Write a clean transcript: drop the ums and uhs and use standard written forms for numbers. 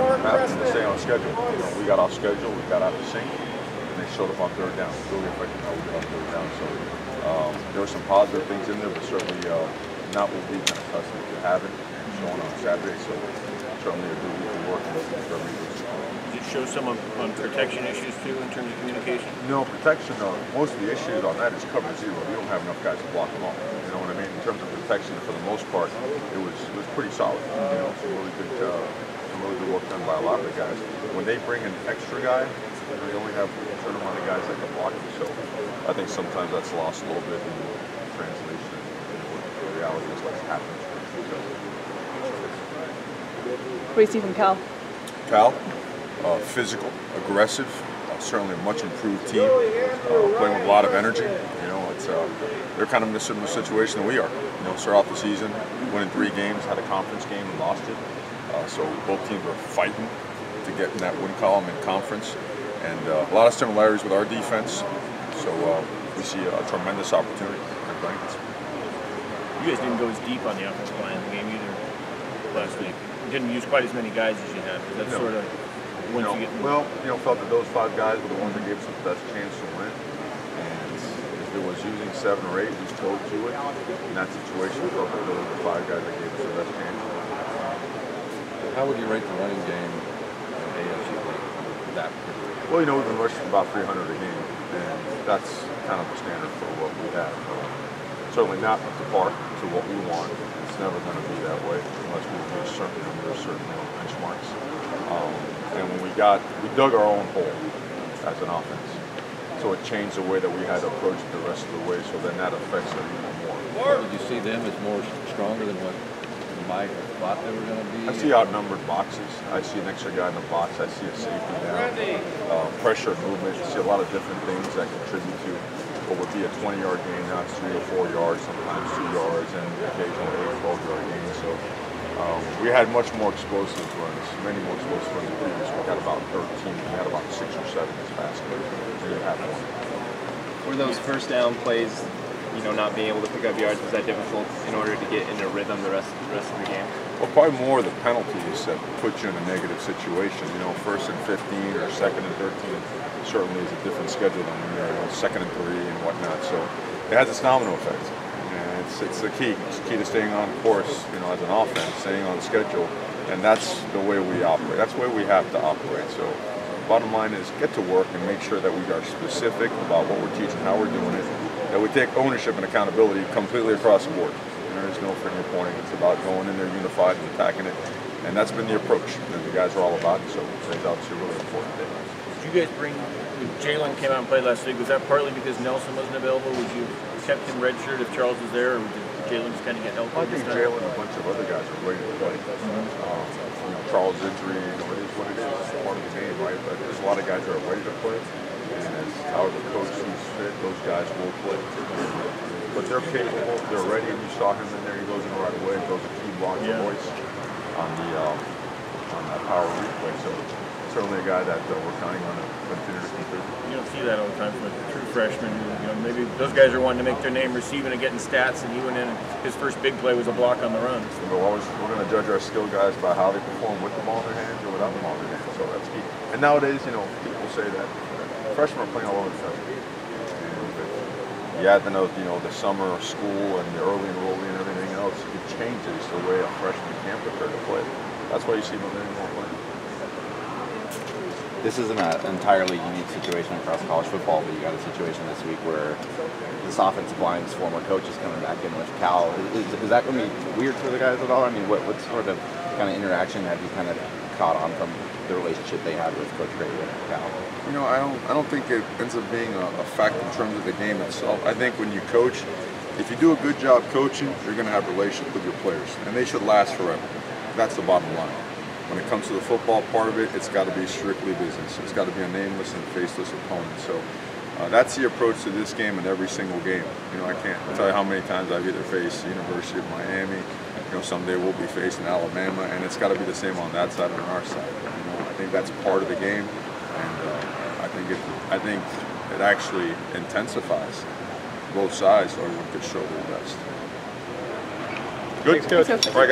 happened to stay on schedule. You know, we got off schedule, we got out of sync, and they showed up on third down. Really affected how we got on third down. So there were some positive things in there, but certainly not what we've been accustomed to having and showing on Saturday. So certainly a good week of work and looking for every week. Did it show some on protection issues too in terms of communication? No, protection, most of the issues on that is cover zero. We don't have enough guys to block them off. You know what I mean? In terms of protection, for the most part, it was pretty solid. You know, some really good work done by a lot of the guys. When they bring an extra guy, they only have a certain amount of guys that can block them. So I think sometimes that's lost a little bit in translation. What the reality is what's happening. What do you see from Cal? Cal, physical, aggressive, certainly a much improved team, playing with a lot of energy. You know, it's they're kind of in a similar situation than we are. You know, start off the season, winning 3 games, had a conference game and lost it. So both teams are fighting to get in that win column in conference, and a lot of similarities with our defense. So we see a tremendous opportunity at Blanks. You guys didn't go as deep on the offensive line in the game either last week. You didn't use quite as many guys as you have. That's sort of once you get. Well, you know, felt that those 5 guys were the ones that gave us the best chance to win. And if it was using 7 or 8, we still do it. In that situation, we felt that those were the 5 guys that gave us the best chance. How would you rate the running game in ASU? That? Well, you know, we've been rushing about 300 a game, and that's kind of the standard for what we have. Certainly not up to par to what we want. It's never going to be that way unless we reach certain numbers, certain benchmarks. And when we dug our own hole as an offense. So it changed the way that we had to approach it the rest of the way, so then that affects it even more. Did you see them as more stronger than what Mike thought they were going to be? I see outnumbered boxes. I see an extra guy in the box. I see a safety down. Pressure movement. I see a lot of different things that contribute to what would be a 20-yard gain. Now it's 3 or 4 yards, sometimes 2 yards, and occasionally 8 or 12-yard gains. So we had much more explosive runs, many more explosive runs than previous. We had about 13. We had about 6 or 7 this past week. We didn't have one. Were those first down plays, you know, not being able to pick up yards, was that difficult in order to get into rhythm the rest of the game? Well, probably more the penalties that put you in a negative situation. You know, 1st and 15 or 2nd and 13 certainly is a different schedule than when you're 2nd and 3 and whatnot. So it has its domino effect. And it's the key. It's the key to staying on course, you know, as an offense, staying on schedule. And that's the way we operate. That's the way we have to operate. So bottom line is get to work and make sure that we are specific about what we're teaching, how we're doing it, that we take ownership and accountability completely across the board. There is no finger pointing. It's about going in there unified and attacking it. And that's been the approach that the guys are all about. So it's obviously a really important day. Did you guys bring, Jalen came out and played last week, was that partly because Nelson wasn't available? Would you have kept him redshirt if Charles was there, or did Jalen just kind of get help? I think Jalen and a bunch of other guys are ready to play. You know, Charles' injury, you know, it is what it is. It's part of the game, right? But there's a lot of guys that are ready to play. And as however the coach sees fit, those guys will play. But they're capable, they're ready, and you saw him in there, he goes in right away, throws a key block to Royce on that power replay. So certainly a guy that we're counting on to continue to contribute. You don't see that all the time from a true freshman. You know, maybe those guys are wanting to make their name receiving and getting stats, and he went in and his first big play was a block on the run. So we're going to judge our skill guys by how they perform with the ball in their hands or without the ball in their hands. So that's key. And nowadays, you know, people say that freshmen are playing all over the country. The advent of, you know, the summer of school and the early enrollee and everything else, it changes the way a freshman can prepare to play. That's why you see them many more playing. This isn't an entirely unique situation across college football, but you got a situation this week where this offensive line's former coach is coming back in with Cal. Is that going to be weird for the guys at all? I mean, what sort of kind of interaction have you kind of caught on from the relationship they had with Coach Grady and Cal? You know, I don't think it ends up being a fact in terms of the game itself. I think when you coach, if you do a good job coaching, you're going to have relationships with your players, and they should last forever. That's the bottom line. When it comes to the football part of it, it's got to be strictly business. It's got to be a nameless and faceless opponent. So that's the approach to this game and every single game. You know, I can't tell you how many times I've either faced the University of Miami. You know, someday we'll be facing Alabama, and it's got to be the same on that side and on our side. You know, I think that's part of the game, and I think it actually intensifies both sides, so everyone could show their best. Good. Thanks, Coach. All right, guys.